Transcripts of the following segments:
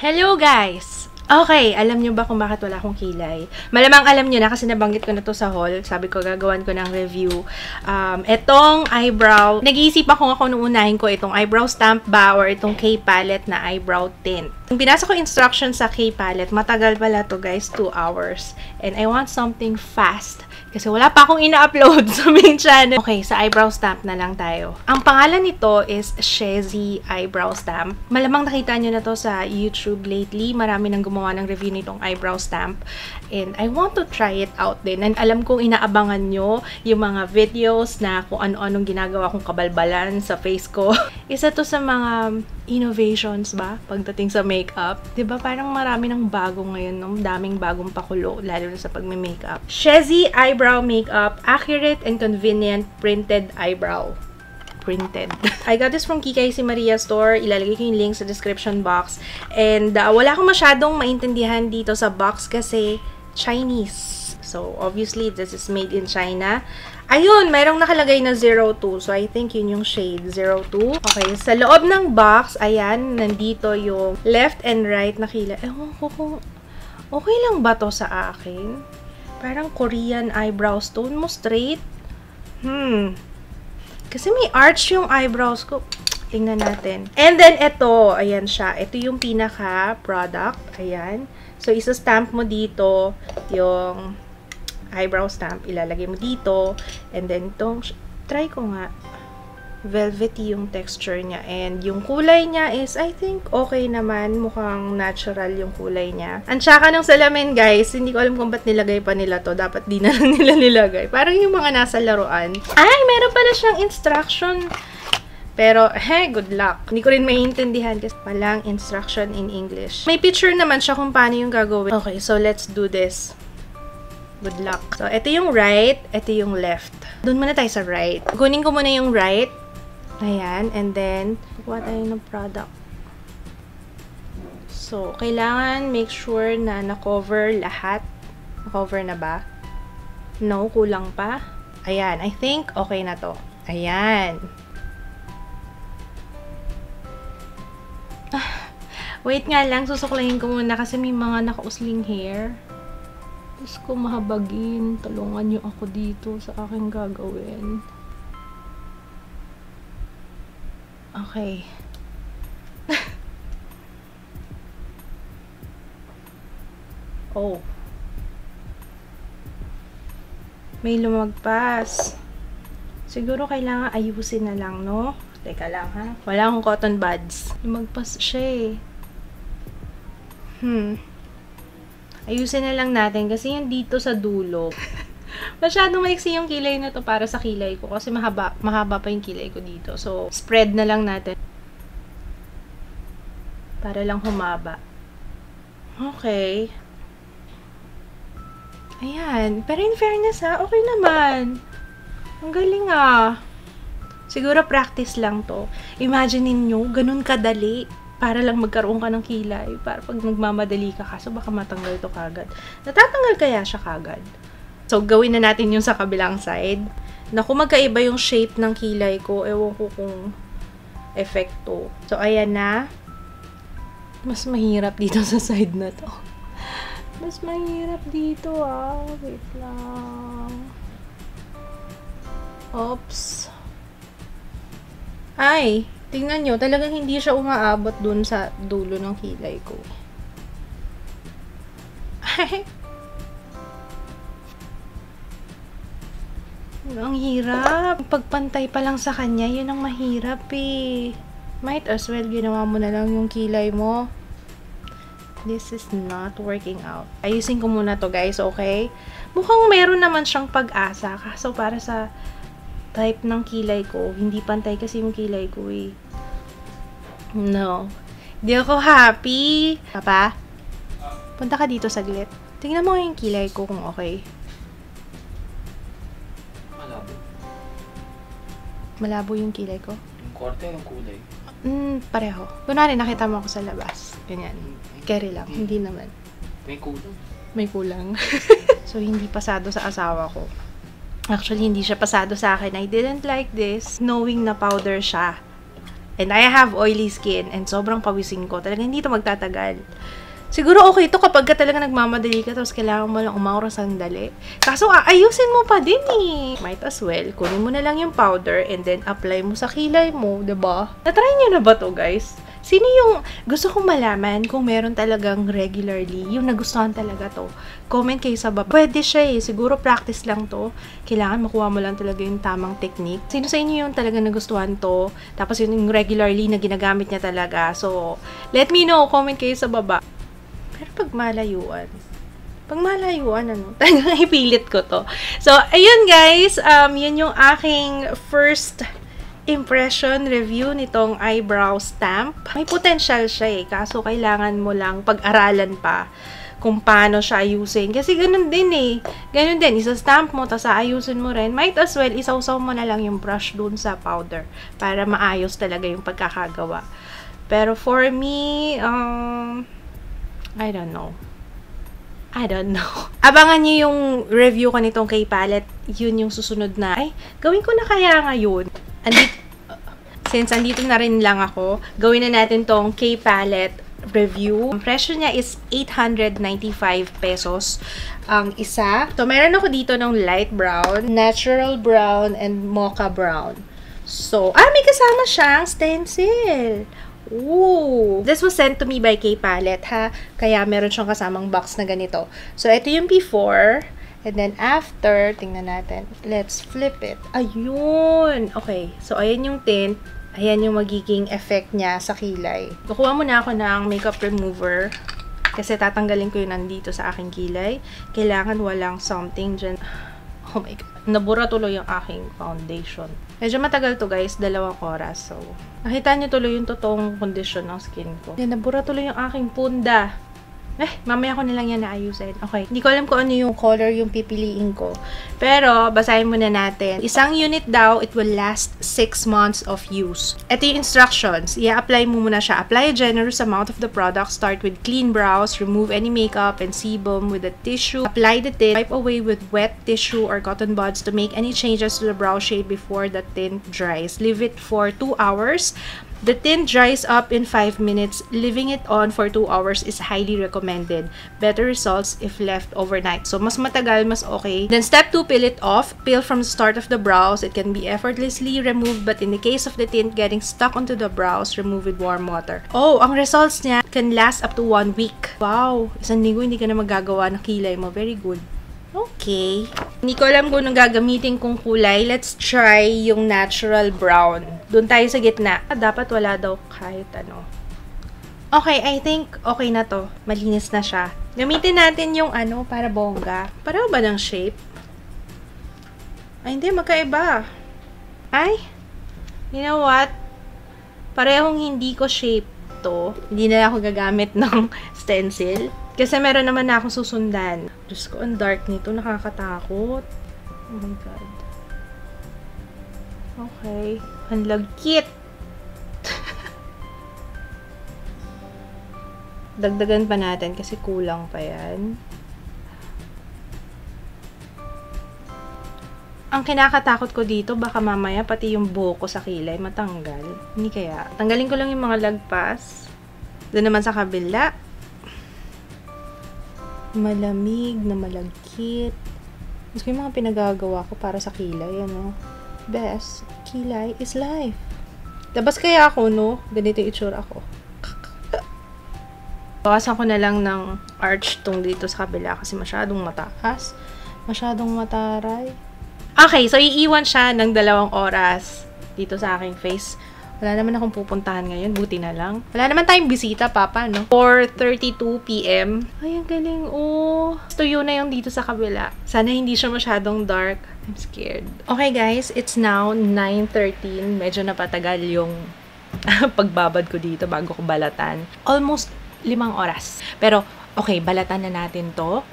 Hello guys! Okay, alam nyo ba kung bakit wala akong kilay? Malamang alam nyo na kasi nabanggit ko na to sa haul. Sabi ko, gagawan ko ng review. Etong eyebrow, nag-iisipan ko nga kung unahin ko itong eyebrow stamp ba or itong K-palette na eyebrow tint. Kung binasa ko instructions sa K-palette, matagal pala to guys, 2 hours. And I want something fast. Kasi wala pa akong ina-upload sa main channel. Okay, sa eyebrow stamp na lang tayo. Ang pangalan nito is Shezi Eyebrow Stamp. Malamang nakita nyo na to sa YouTube lately. Marami nang gumawa ng review nitong eyebrow stamp. And I want to try it out din. And alam kong inaabangan nyo yung mga videos na kung ano-anong ginagawa kong kabalbalan sa face ko. Isa to sa mga innovations ba pagdating sa makeup. 'Di ba parang marami ng bago ngayon, no? Daming bagong pakulo lalo na sa pagme-makeup. Shezi Eyebrow Makeup Accurate and Convenient Printed Eyebrow. Printed. I got this from Kikay Si Maria Store. Ilalagay ko yung link sa description box. And wala akong masyadong maintindihan dito sa box kasi Chinese. So, obviously, this is made in China. Ayun, mayroong nakalagay na 02. So, I think yun yung shade 02. Okay, sa loob ng box, ayan, nandito yung left and right na kilay. Ewan ko kung okay lang ba to sa akin? Parang Korean eyebrow stone mo straight. Kasi may arch yung eyebrows ko. Tingnan natin. And then, ito, ayan siya. Ito yung pinaka-product. Ayan. So, isa-stamp mo dito yung eyebrow stamp. Ilalagay mo dito. And then, itong, try ko nga. Velvety yung texture niya. And yung kulay niya is, I think, okay naman. Mukhang natural yung kulay niya. Ang tsaka ng salamin, guys, hindi ko alam kung ba't nilagay pa nila to. Dapat di na lang nila nilagay. Parang yung mga nasa laruan. Ay, meron pala siyang instruction. Pero, good luck. Hindi ko rin maintindihan kasi palang instruction in English. May picture naman siya kung paano yung gagawin. Okay, so let's do this. Good luck. So, ito yung right, ito yung left. Doon muna tayo sa right. Kunin ko muna yung right. Ayan, and then, kuha tayo ng product. So, kailangan make sure na na-cover lahat. Na-cover na ba? No, kulang pa. Ayan, I think okay na to. Ayan. Wait nga lang, susuklayin ko muna kasi may mga nakausling hair. Diyos ko, mahabagin. Tulungan niyo ako dito sa aking gagawin. Okay. Oh. May lumagpas. Siguro kailangan ayusin na lang, no? Teka lang, ha? Wala akong cotton buds. Lumagpas siya, Ayusin na lang natin kasi yung dito sa dulo. Masyadong maiksi yung kilay na to para sa kilay ko kasi mahaba pa yung kilay ko dito. So, spread na lang natin. Para lang humaba. Okay. Ayan. Pero in fairness okay naman. Ang galing Siguro practice lang to. Imagine niyo ganun kadali. Para lang magkaroon ka ng kilay. Para pag nagmamadali ka kaso baka matanggal to kagad. Natatanggal kaya siya kagad? So, gawin na natin yung sa kabilang side. Naku, magkaiba yung shape ng kilay ko. Ewan ko kung epekto. So, ayan na. Mas mahirap dito sa side na to. Mas mahirap dito, Wait lang. Oops. Ay! Tingnan nyo, talagang hindi siya umaabot dun sa dulo ng kilay ko. Ang hirap. Pagpantay pa lang sa kanya, yun ang mahirap Might as well, ginawa mo na lang yung kilay mo. This is not working out. Ayusin ko muna to guys, okay? Mukhang meron naman siyang pag-asa. Kaso para sa type ng kilay ko, hindi pantay kasi yung kilay ko No. Hindi ako happy. Papa, punta ka dito saglit. Tingnan mo yung kilay ko kung okay. Malabo. Malabo yung kilay ko? Yung korte, yung kulay. Pareho. Kunwari, nakita mo ako sa labas. Ganyan. Carry lang. Hindi naman. May kulang. May kulang. So, hindi pasado sa asawa ko. Actually, hindi siya pasado sa akin. I didn't like this. Knowing na powder siya. And I have oily skin and sobrang pawisin ko. Talagang hindi ito magtatagal. Siguro okay ito kapag ka talaga nagmamadali ka tapos kailangan mo lang umaura sandali. Kaso ayusin mo pa din eh. Might as well, kunin mo na lang yung powder and then apply mo sa kilay mo, diba? Na-try nyo na ba to, guys? Sino yung gusto kong malaman kung meron talagang regularly, yung nagustuhan talaga to? Comment kayo sa baba. Pwede siya eh. Siguro practice lang to. Kailangan makuha mo lang talaga yung tamang technique. Sino sa inyo yung talagang nagustuhan to? Tapos yung regularly na ginagamit niya talaga. So, let me know. Comment kayo sa baba. Pero pag malayuan, ano, talagang ipilit ko to. So, ayun guys, yun yung aking first impression review nitong eyebrow stamp. May potential siya eh, kaso kailangan mo lang pag-aralan pa kung paano siya ayusin. Kasi ganun din eh. Ganun din, isa-stamp mo, tapos ayusin mo rin. Might as well, isawsaw mo na lang yung brush dun sa powder para maayos talaga yung pagkakagawa. Pero for me, I don't know. Abangan niyo yung review ko nitong K-palette. Yun yung susunod na. Ay, gawin ko na kaya ngayon. Since andito na rin lang ako, gawin na natin tong K-palette review. Ang presyo niya is 895 pesos ang isa. So, meron ako dito ng light brown, natural brown, and mocha brown. So, may kasama siyang stencil. Ooh! This was sent to me by K-palette, ha? Kaya meron siyang kasamang box na ganito. So, ito yung before. And then, after, tingnan natin. Let's flip it. Ayun! Okay. So, ayan yung tint. Ayan yung magiging effect niya sa kilay. Kukuha muna ako ng makeup remover. Kasi tatanggalin ko yun nandito sa aking kilay. Kailangan walang something dyan. Oh my God. Nabura tuloy yung aking foundation. Medyo matagal to guys, 2 oras. So, nakita nyo tuloy yung totoong kondisyon ng skin ko. Nabura tuloy yung aking punda. Mamaya ko nilang yan naayusin. Okay, hindi ko alam kung ano yung color yung pipiliin ko. Pero, basahin muna natin. Isang unit daw, it will last 6 months of use. Ito yung instructions. I-apply mo muna siya. Apply a generous amount of the product. Start with clean brows. Remove any makeup and sebum with a tissue. Apply the tint. Wipe away with wet tissue or cotton buds to make any changes to the brow shade before the tint dries. Leave it for 2 hours. The tint dries up in 5 minutes. Leaving it on for 2 hours is highly recommended. Better results if left overnight. So, mas matagal, mas okay. Then, step 2, peel it off. Peel from the start of the brows. It can be effortlessly removed, but in the case of the tint getting stuck onto the brows, remove with warm water. Oh, ang results niya can last up to 1 week. Wow! 1 linggo, hindi ka na magagawa ng kilay mo. Very good. Okay. Hindi ko alam kung anong gagamitin kong kulay. Let's try yung natural brown. Doon tayo sa gitna. Dapat wala daw kahit ano. Okay, I think okay na to. Malinis na siya. Gamitin natin yung ano para bongga. Pareho ba ng shape? Ay, hindi. Magkaiba. Ay, you know what? Parehong hindi ko shape to. Hindi na ako gagamit ng stencil. Kasi meron naman na akong susundan. Diyos ko, ang dark nito. Nakakatakot. Oh my God. Okay. Ang lagkit. Dagdagan pa natin kasi kulang pa yan. Ang kinakatakot ko dito, baka mamaya pati yung buhok ko sa kilay matanggal. Hindi kaya. Tanggalin ko lang yung mga lagpas. Doon naman sa kabila. Malamig na malagkit. Gusto ko yung mga pinagagawa ko para sa kilay, ano. Best, kilay is life. Labas kaya ako, no? Ganito yung itsura ko. Bawasan ko na lang ng arch tong dito sa kabila kasi masyadong mataas. Masyadong mataray. Okay, so iiwan siya ng 2 oras dito sa aking face. Wala naman akong pupuntahan ngayon. Buti na lang. Wala naman tayong bisita, Papa, no? 4:32 p.m. Ay, ang galing. Oh, tuyo na yung dito sa kabila. Sana hindi siya masyadong dark. I'm scared. Okay, guys. It's now 9:13. Medyo napatagal yung pagbabad ko dito bago ko balatan. Almost 5 oras. Pero, okay, balatan na natin to.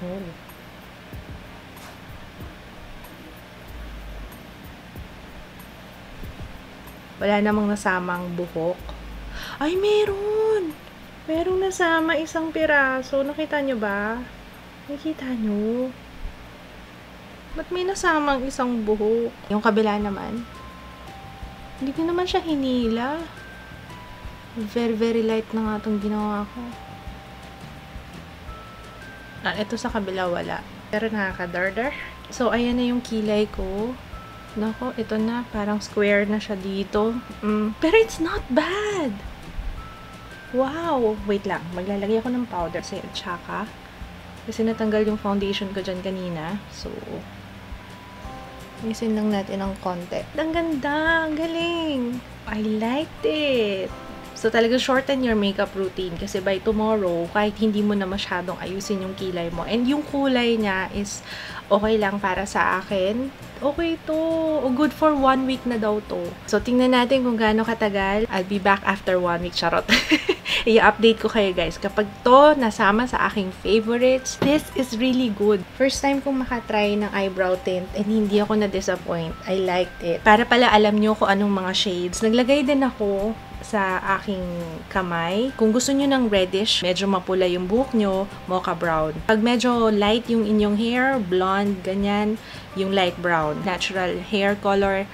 Oh. Wala namang nasamang buhok. Ay, meron! Merong nasama 1 piraso. Nakita nyo ba? Nakita nyo? Ba't may nasamang 1 buhok? Yung kabila naman. Hindi ko naman siya hinila. Very, very light na nga itong ginawa ko. Ito sa kabila wala. Pero nakaka-darder. So, ayan na yung kilay ko. Nako, ito na. Parang square na siya dito. Pero it's not bad! Wow! Wait lang. Maglalagay ako ng powder sa tsaka. Kasi natanggal yung foundation ko dyan kanina. So, isin lang natin ng konti. Ang ganda! Ang galing! I liked it! So, talaga shorten your makeup routine kasi by tomorrow, kahit hindi mo na masyadong ayusin yung kilay mo. And yung kulay niya is okay lang para sa akin. Okay to. Good for 1 week na daw to. So, tingnan natin kung gaano katagal. I'll be back after 1 week. Charot. I-update ko kayo guys. Kapag to nasama sa aking favorites, this is really good. First time kong makatry ng eyebrow tint and hindi ako na-disappoint. I liked it. Para pala alam nyo kung anong mga shades. Naglagay din ako sa aking kamay. Kung gusto nyo ng reddish, medyo mapula yung buhok nyo, mocha brown. Pag medyo light yung inyong hair, blonde, ganyan, yung light brown. Natural hair color,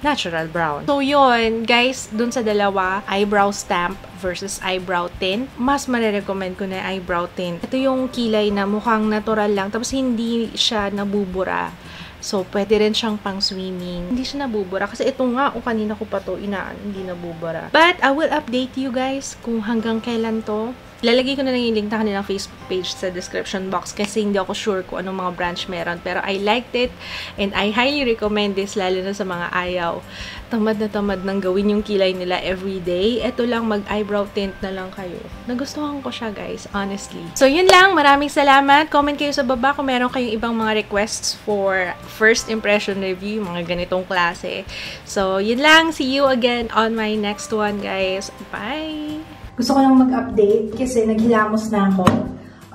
natural brown. So, yun, guys, dun sa dalawa, eyebrow stamp versus eyebrow tint, mas marirecommend ko na eyebrow tint. Ito yung kilay na mukhang natural lang, tapos hindi siya nabubura. So, pwede rin siyang pang swimming. Hindi siya nabubura. Kasi ito nga, kanina ko pa to inaan, hindi nabubura. But, I will update you guys kung hanggang kailan to. Lalagay ko na lang yung link na kanilang Facebook page sa description box kasi hindi ako sure kung anong mga branch meron. Pero I liked it and I highly recommend this lalo na sa mga ayaw. Tamad na tamad nang gawin yung kilay nila everyday. Ito lang, mag-eyebrow tint na lang kayo. Nagustuhan ko siya guys, honestly. So yun lang, maraming salamat. Comment kayo sa baba kung meron kayong ibang mga requests for first impression review, mga ganitong klase. So yun lang, see you again on my next one guys. Bye! Gusto ko lang mag-update kasi naghilamos na ako.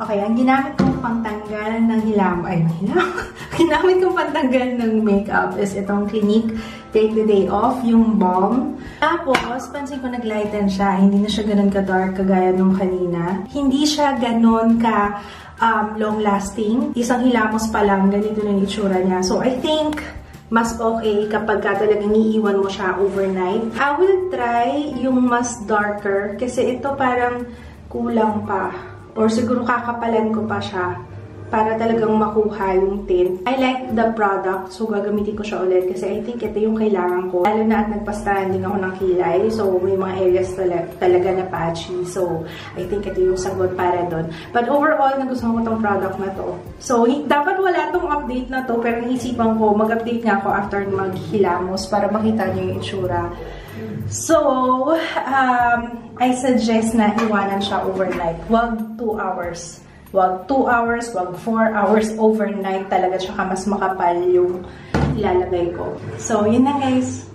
Okay, ang ginamit kong pantanggal ng ginamit kong pantanggal ng makeup is itong Clinique Take the Day Off, yung balm. Tapos, pansin ko nag-lighten siya. Hindi na siya ganun ka-dark kagaya nung kanina. Hindi siya ganun ka long-lasting. Isang hilamos pa lang, ganito na yung itsura niya. So, I think mas okay kapag talagang iiwan mo siya overnight. I will try yung mas darker kasi ito parang kulang pa. Or siguro kakapalan ko pa siya para talagang makuha yung tint. I like the product, so gagamitin ko siya ulit kasi I think ito yung kailangan ko. Lalo na at nagpa-stranding ako ng kilay, so may mga areas talaga na patchy. So, I think ito yung sagot para doon. But overall, nagustuhan ko tong product na to. So, dapat wala tong update na to, pero naisipan ko, mag-update nga ako after maghilamos para makita niyo yung itsura. So, I suggest na iwanan siya overnight. Wag 2 hours. Wag 2 hours, wag 4 hours overnight talaga, tsaka mas makapal yung ilalagay ko. So, yun na guys.